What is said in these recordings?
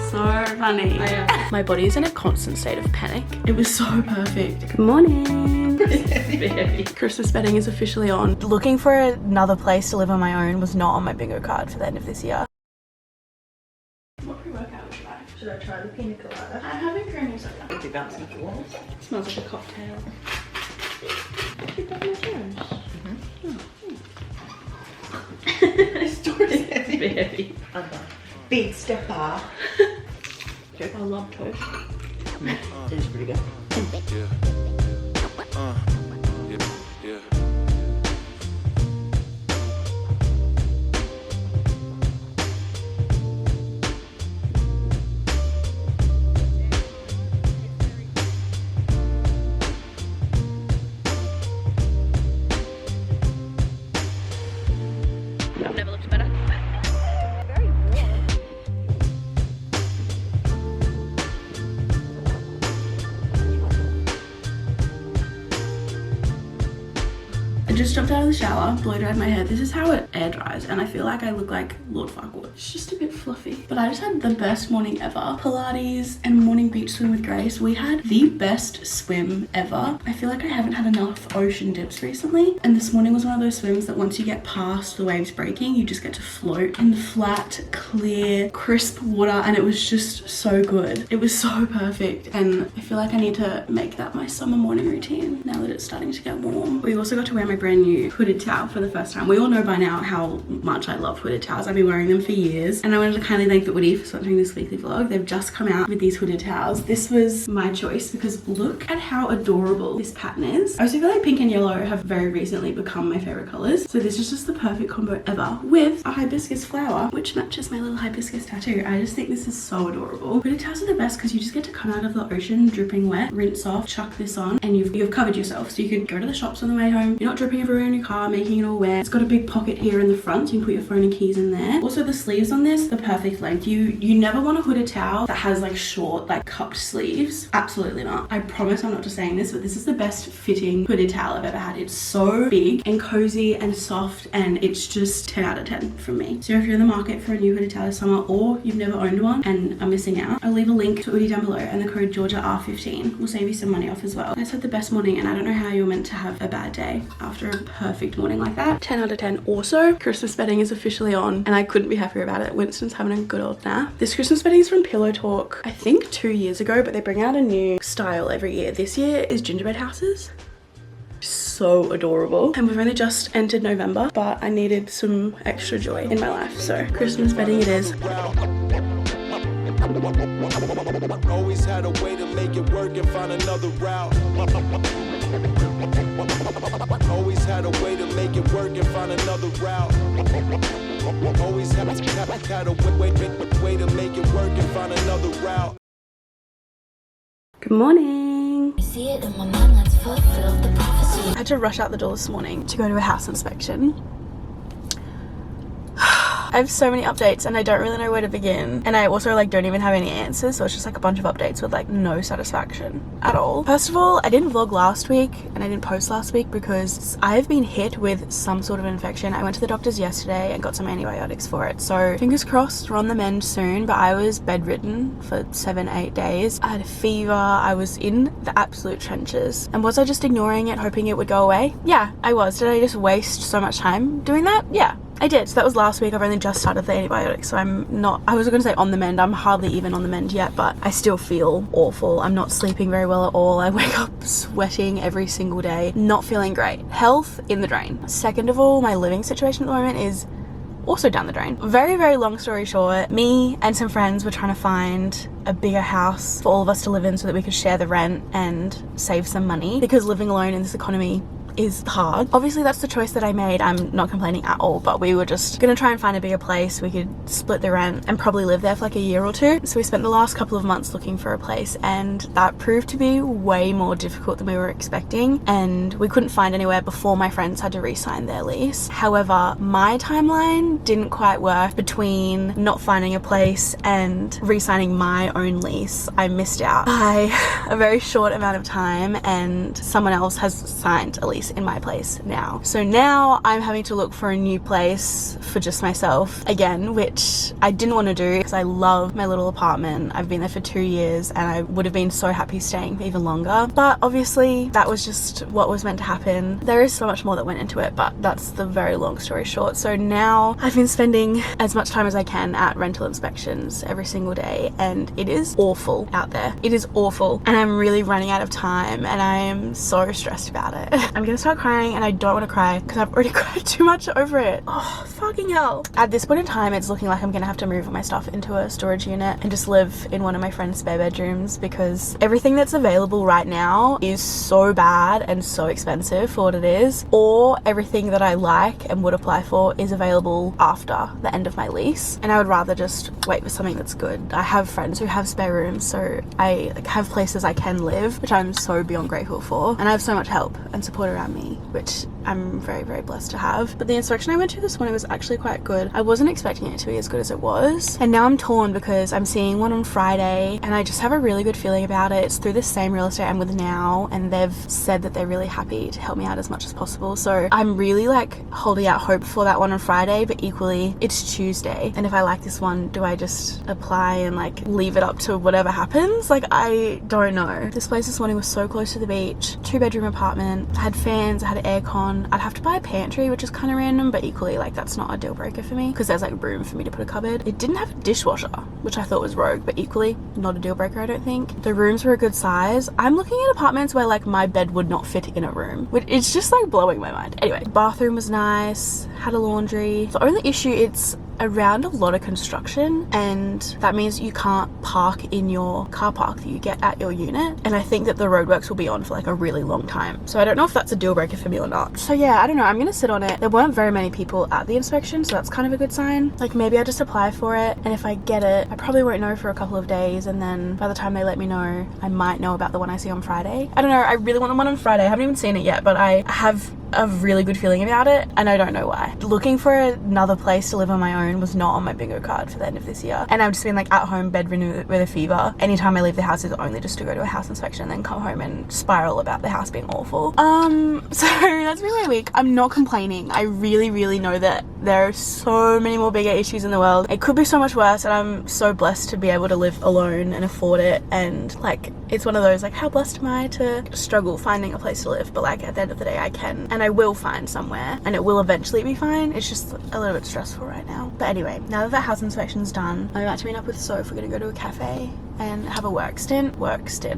so funny. My body is in a constant state of panic. It was so perfect. Good morning. Christmas bedding is officially on. Looking for another place to live on my own was not on my bingo card for the end of this year. What pre-workout should I? Should I try the pina colada? I'm having creamy soda. It'll be bouncing off the walls. Smells like a cocktail. Keep that in my Story's heavy. Big stepper. I love toast. It is pretty good. Never looked better. I just jumped out of the shower, blow dried my hair. This is how it air dries, and I feel like I look like Lord Farquaad. It's just a bit fluffy. But I just had the best morning ever. Pilates and morning beach swim with Grace. We had the best swim ever. I feel like I haven't had enough ocean dips recently. And this morning was one of those swims that once you get past the waves breaking, you just get to float in the flat, clear, crisp water, and it was just so good. It was so perfect, and I feel like I need to make that my summer morning routine now that it's starting to get warm. We also got to wear my brand new hooded towel for the first time. We all know by now how much I love hooded towels. I've been wearing them for years, and I wanted to kindly thank the Woody for sponsoring this weekly vlog. They've just come out with these hooded towels. This was my choice because look at how adorable this pattern is. I also feel like pink and yellow have very recently become my favorite colors, so this is just the perfect combo ever with a hibiscus flower which matches my little hibiscus tattoo. I just think this is so adorable. Hooded towels are the best because you just get to come out of the ocean dripping wet, rinse off, chuck this on, and you've covered yourself. So you could go to the shops on the way home, you're not dripping everywhere in your car, making it all wet. It's got a big pocket here in the front, so you can put your phone and keys in there. Also the sleeves on this, the perfect length. You never want a hooded towel that has like short, like cupped sleeves. Absolutely not. I promise I'm not just saying this, but this is the best fitting hooded towel I've ever had. It's so big and cozy and soft, and it's just 10 out of 10 from me. So if you're in the market for a new hooded towel this summer, or you've never owned one and are missing out, I'll leave a link to Woody down below, and the code GeorgiaR15 will save you some money off as well. I just had the best morning, and I don't know how you're meant to have a bad day after a perfect morning like that. 10 out of 10. Also, Christmas bedding is officially on, and I couldn't be happier about it. Winston's having a good old nap. This Christmas bedding is from Pillow Talk, I think 2 years ago, but they bring out a new style every year. This year is gingerbread houses. So adorable. And we've only just entered November, but I needed some extra joy in my life, so Christmas bedding it is. Always had a way to make it work and find another route. Always had a way to make it work and find another route. Always had a way to make it work and find another route. Good morning. See it in my mind, let's fulfill the prophecy. I had to rush out the door this morning to go to a house inspection. I have so many updates and I don't really know where to begin, and I also like don't even have any answers, so it's just like a bunch of updates with like no satisfaction at all. First of all, I didn't vlog last week and I didn't post last week because I've been hit with some sort of infection. I went to the doctor's yesterday and got some antibiotics for it, so fingers crossed we're on the mend soon. But I was bedridden for 7-8 days. I had a fever. I was in the absolute trenches. And was I just ignoring it, hoping it would go away? Yeah, I was. Did I just waste so much time doing that? Yeah, I did. So that was last week. I've only just started the antibiotics, so I'm not, I was going to say on the mend, I'm hardly even on the mend yet, but I still feel awful. I'm not sleeping very well at all. I wake up sweating every single day, not feeling great. Health in the drain. Second of all, my living situation at the moment is also down the drain. Very, very long story short, me and some friends were trying to find a bigger house for all of us to live in so that we could share the rent and save some money, because living alone in this economy is hard. Obviously that's the choice that I made. I'm not complaining at all, but we were just gonna try and find a bigger place. We could split the rent and probably live there for like a year or two. So we spent the last couple of months looking for a place, and that proved to be way more difficult than we were expecting, and we couldn't find anywhere before my friends had to re-sign their lease. However, my timeline didn't quite work. Between not finding a place and re-signing my own lease, I missed out by a very short amount of time, and someone else has signed a lease space in my place now. So now I'm having to look for a new place for just myself again, which I didn't want to do because I love my little apartment. I've been there for 2 years and I would have been so happy staying for even longer. But obviously that was just what was meant to happen. There is so much more that went into it, but that's the very long story short. So now I've been spending as much time as I can at rental inspections every single day, and it is awful out there. It is awful, and I'm really running out of time and I am so stressed about it. I'm gonna start crying and I don't want to cry because I've already cried too much over it. Oh, fucking hell. At this point in time, it's looking like I'm gonna have to move all my stuff into a storage unit and just live in one of my friend's spare bedrooms, because everything that's available right now is so bad and so expensive for what it is, or everything that I like and would apply for is available after the end of my lease, and I would rather just wait for something that's good. I have friends who have spare rooms, so I have places I can live, which I'm so beyond grateful for, and I have so much help and support around me, which I'm very, very blessed to have. But the inspection I went to this morning was actually quite good. I wasn't expecting it to be as good as it was, and now I'm torn because I'm seeing one on Friday and I just have a really good feeling about it. It's through the same real estate I'm with now, and they've said that they're really happy to help me out as much as possible, so I'm really like holding out hope for that one on Friday. But equally, it's Tuesday, and if I like this one, do I just apply and like leave it up to whatever happens? Like, I don't know. This place this morning was so close to the beach, 2-bedroom apartment, I had fans, I had aircon. I'd have to buy a pantry, which is kind of random, but equally like that's not a deal breaker for me because there's like room for me to put a cupboard. It didn't have a dishwasher, which I thought was rogue, but equally not a deal breaker, I don't think. The rooms were a good size. I'm looking at apartments where like my bed would not fit in a room, which it's just like blowing my mind. Anyway, bathroom was nice, had a laundry. The only issue, it's around a lot of construction, and that means you can't park in your car park that you get at your unit, and I think that the roadworks will be on for like a really long time, so I don't know if that's a deal breaker for me or not. So yeah, I don't know, I'm gonna sit on it. There weren't very many people at the inspection, so that's kind of a good sign. Like, maybe I just apply for it, and if I get it, I probably won't know for a couple of days, and then by the time they let me know, I might know about the one I see on Friday. I don't know, I really want the one on Friday. I haven't even seen it yet, but I have a really good feeling about it, and I don't know why. Looking for another place to live on my own was not on my bingo card for the end of this year, and I've just been like at home bedridden with a fever. Anytime I leave the house is only just to go to a house inspection and then come home and spiral about the house being awful. So that's been my week. I'm not complaining. I really know that there are so many more bigger issues in the world. It could be so much worse, and I'm so blessed to be able to live alone and afford it, and like, it's one of those like, how blessed am I to struggle finding a place to live, but like at the end of the day I can, and I will find somewhere, and it will eventually be fine. It's just a little bit stressful right now. But anyway, now that the house inspection's done, I'm about to meet up with Soph. We're gonna go to a cafe and have a work stint.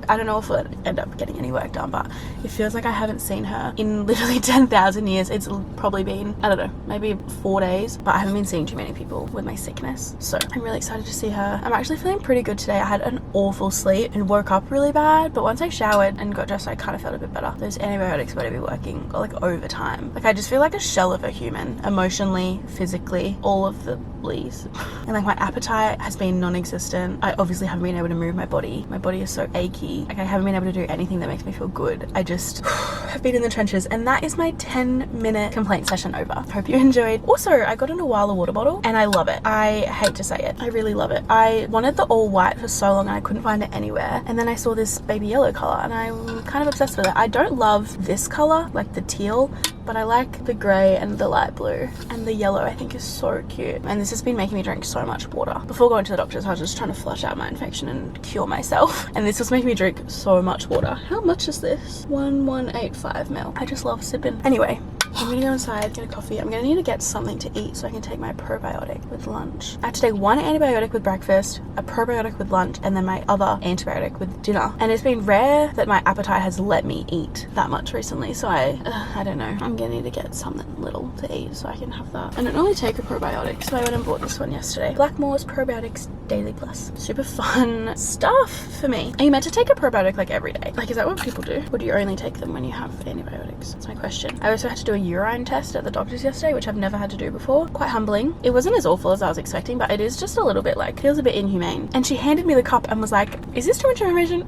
I don't know if we'll end up getting any work done, but it feels like I haven't seen her in literally 10,000 years. It's probably been, I don't know, maybe 4 days, but I haven't been seeing too many people with my sickness, so I'm really excited to see her. I'm actually feeling pretty good today. I had an awful sleep and woke up really bad, but once I showered and got dressed, I kind of felt a bit better. Those antibiotics better be working like overtime. Like, I just feel like a shell of a human, emotionally, physically, all of the bleeds. And like, my appetite has been non-existent. I obviously haven't been able to move my body. My body is so achy. Like, I haven't been able to do anything that makes me feel good. I just have been in the trenches, and that is my 10-minute complaint session over. Hope you enjoyed. Also, I got an Awala water bottle and I love it. I hate to say it, I really love it. I wanted the all white for so long and I couldn't find it anywhere, and then I saw this baby yellow color and I'm kind of obsessed with it. I don't love this color, like the teal, but I like the grey and the light blue, and the yellow I think is so cute. And this has been making me drink so much water. Before going to the doctors, I was just trying to flush out my infection and cure myself, and this was making me drink so much water. How much is this? 1185 ml. I just love sipping. Anyway, I'm gonna go inside, get a coffee. I'm gonna need to get something to eat so I can take my probiotic with lunch. I have to take one antibiotic with breakfast, a probiotic with lunch, and then my other antibiotic with dinner. And it's been rare that my appetite has let me eat that much recently, so I don't know. I'm gonna need to get something little to eat so I can have that. I don't normally take a probiotic, so I went and bought this one yesterday. Blackmore's Probiotics Daily Plus. Super fun stuff for me. Are you meant to take a probiotic like every day? Like, is that what people do? Or do you only take them when you have antibiotics? That's my question. I also had to do a urine test at the doctor's yesterday, which I've never had to do before. Quite humbling. It wasn't as awful as I was expecting, but it is just a little bit like, feels a bit inhumane. And she handed me the cup and was like, is this too much information?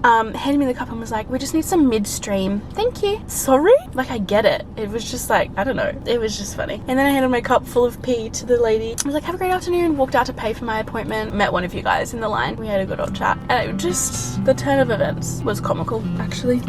Handed me the cup and was like, we just need some midstream. Thank you. Sorry? Like, I get it. It was just like, I don't know. It was just funny. And then I handed my cup full of pee to the lady. I was like, have a great afternoon. Walked out to pay for my appointment. Met one of you guys in the line. We had a good old chat. And it just, the turn of events was comical, actually.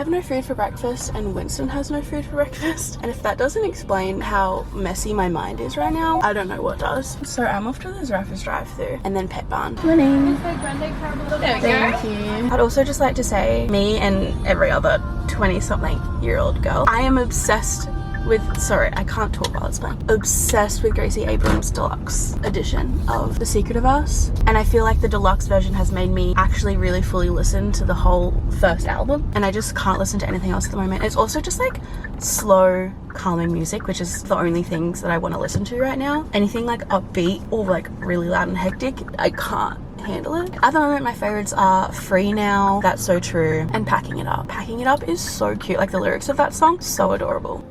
have no food for breakfast and Winston has no food for breakfast. And if that doesn't explain how messy my mind is right now, I don't know what does. So I'm off to the Zaraffas drive-thru and then Pet Barn. Morning. Thank you. I'd also just like to say, me and every other 20-something-year-old girl, I am obsessed with, sorry, I can't talk while it's playing, obsessed with Gracie Abrams' deluxe edition of The Secret of Us. And I feel like the deluxe version has made me actually really fully listen to the whole first album, and I just can't listen to anything else at the moment. It's also just like slow, calming music, which is the only things that I want to listen to right now. Anything like upbeat or like really loud and hectic, I can't handle it. At the moment, my favorites are Free Now, That's So True, and Packing It Up. Packing It Up is so cute. Like the lyrics of that song, so adorable.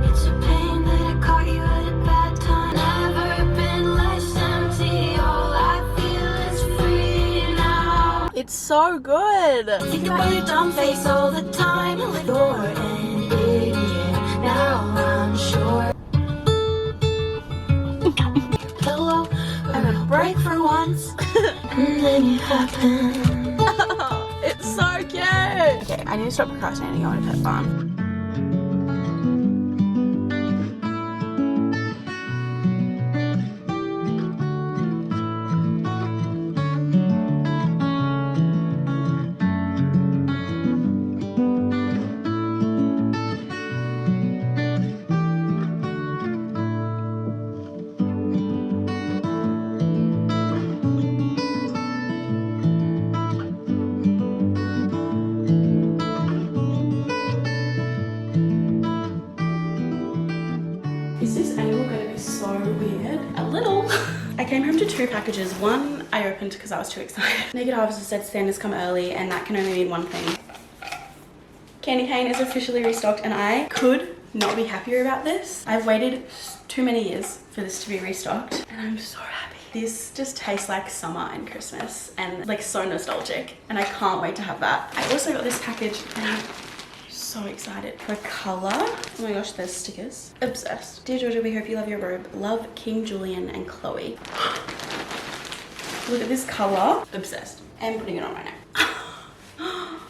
It's a pain that I caught you at a bad time. Never been less empty. All I feel is free now. It's so good. Think about your dumb face all the time. You're ending it now, I'm sure. Hello, I'm gonna break for once. And then it happened. It's so cute. Okay, I need to stop procrastinating going to Pet Barn. Is this angle going to be so weird? A little. I came home to 2 packages. One I opened because I was too excited. Naked Harvester said standards come early, and that can only mean one thing. Candy cane is officially restocked, and I could not be happier about this. I've waited too many years for this to be restocked, and I'm so happy. This just tastes like summer and Christmas and like so nostalgic, and I can't wait to have that. I also got this package and I'm so excited for color. Oh my gosh, there's stickers. Obsessed. Dear Georgia, we hope you love your robe. Love, King Julian and Chloe. Look at this color. Obsessed. I'm putting it on right now.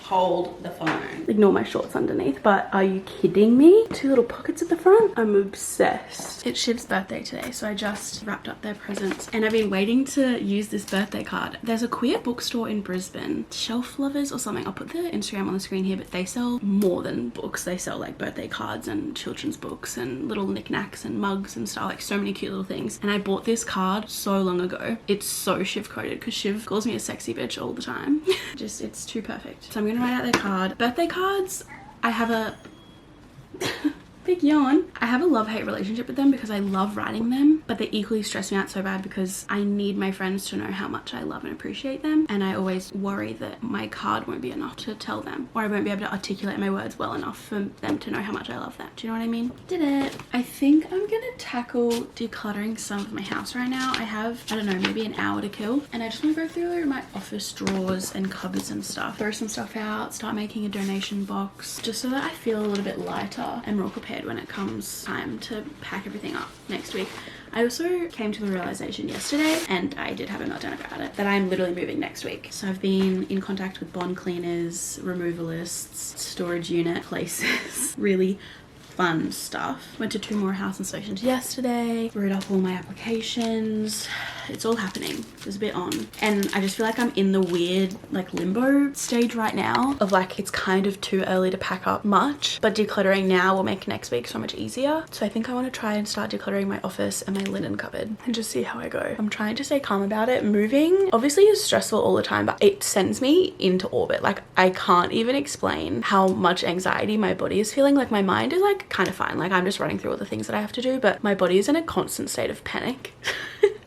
Hold the phone. Ignore my shorts underneath, but are you kidding me? 2 little pockets at the front. I'm obsessed. It's Shiv's birthday today, so I just wrapped up their presents, and I've been waiting to use this birthday card. There's a queer bookstore in Brisbane, Shelf Lovers or something. I'll put the Instagram on the screen here, but they sell more than books. They sell like birthday cards and children's books and little knickknacks and mugs and stuff, like so many cute little things. And I bought this card so long ago. It's so Shiv coded because Shiv calls me a sexy bitch all the time. Just, it's too perfect. So I'm gonna write out their card. Birthday cards, I have a big yawn. I have a love-hate relationship with them because I love writing them, but they equally stress me out so bad because I need my friends to know how much I love and appreciate them, and I always worry that my card won't be enough to tell them, or I won't be able to articulate my words well enough for them to know how much I love them. Do you know what I mean? Did it. I think I'm gonna tackle decluttering some of my house right now. I have, I don't know, maybe an hour to kill, and I just want to go through my office drawers and cupboards and stuff, throw some stuff out, start making a donation box, just so that I feel a little bit lighter and more prepared when it comes time to pack everything up next week. I also came to the realization yesterday, and I did have a meltdown about it, that I'm literally moving next week. So I've been in contact with bond cleaners, removalists, storage unit places, really fun stuff. Went to 2 more house inspections yesterday, wrote up all my applications. It's all happening. There's a bit on. And I just feel like I'm in the weird like limbo stage right now of like, it's kind of too early to pack up much, but decluttering now will make next week so much easier. So I think I want to try and start decluttering my office and my linen cupboard and just see how I go. I'm trying to stay calm about it. Moving obviously is stressful all the time, but it sends me into orbit. Like I can't even explain how much anxiety my body is feeling. Like my mind is like kind of fine. Like I'm just running through all the things that I have to do, but my body is in a constant state of panic.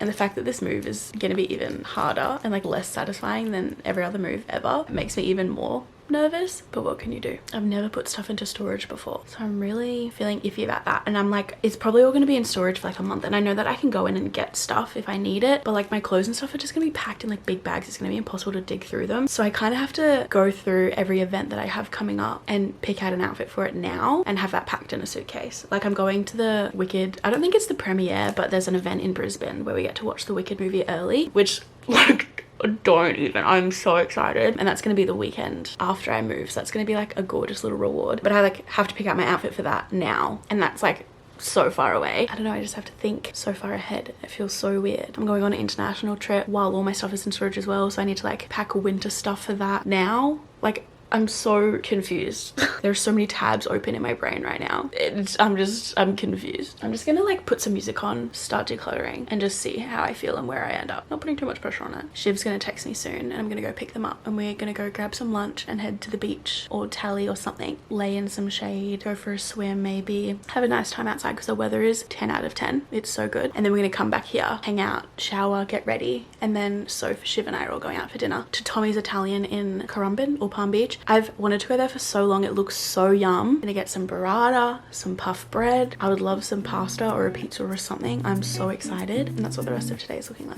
And the fact that this move is going to be even harder and like less satisfying than every other move ever makes me even more nervous. But what can you do? I've never put stuff into storage before, so I'm really feeling iffy about that. And I'm like, it's probably all going to be in storage for like a month, and I know that I can go in and get stuff if I need it, but like my clothes and stuff are just going to be packed in like big bags. It's going to be impossible to dig through them, so I kind of have to go through every event that I have coming up and pick out an outfit for it now and have that packed in a suitcase. Like I'm going to the Wicked, I don't think it's the premiere, but there's an event in Brisbane where we get to watch the Wicked movie early, which like don't even. I'm so excited. And that's gonna be the weekend after I move, so that's gonna be like a gorgeous little reward. But I like have to pick out my outfit for that now, and that's like so far away. I don't know, I just have to think so far ahead. It feels so weird. I'm going on an international trip while all my stuff is in storage as well, so I need to like pack winter stuff for that now. Like, I'm so confused. There's so many tabs open in my brain right now. I'm confused. I'm just gonna like put some music on, start decluttering, and just see how I feel and where I end up. Not putting too much pressure on it. Shiv's gonna text me soon and I'm gonna go pick them up, and we're gonna go grab some lunch and head to the beach or Tally or something. Lay in some shade, go for a swim maybe. Have a nice time outside because the weather is 10 out of 10. It's so good. And then we're gonna come back here, hang out, shower, get ready, and then Soph, Shiv and I are all going out for dinner to Tommy's Italian in Currumbin or Palm Beach. I've wanted to go there for so long. It looks so yum. I'm gonna get some burrata, some puff bread. I would love some pasta or a pizza or something. I'm so excited. And that's what the rest of today is looking like.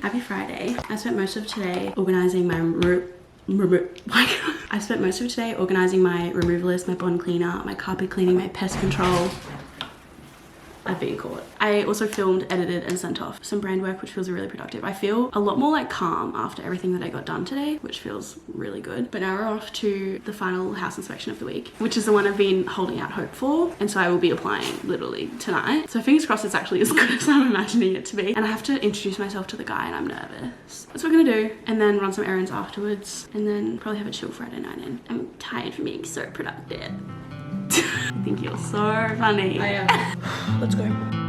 Happy Friday. I spent most of today organizing my I spent most of today organizing my removal list, my bond cleaner, my carpet cleaning, my pest control. I've been caught. I also filmed, edited, and sent off some brand work, which feels really productive. I feel a lot more like calm after everything that I got done today, which feels really good. But now we're off to the final house inspection of the week, which is the one I've been holding out hope for. And so I will be applying literally tonight. So fingers crossed it's actually as good as I'm imagining it to be. And I have to introduce myself to the guy and I'm nervous. That's what we're gonna do. And then run some errands afterwards. And then probably have a chill Friday night in. I'm tired from being so productive. I think you're so funny. I am. Let's go.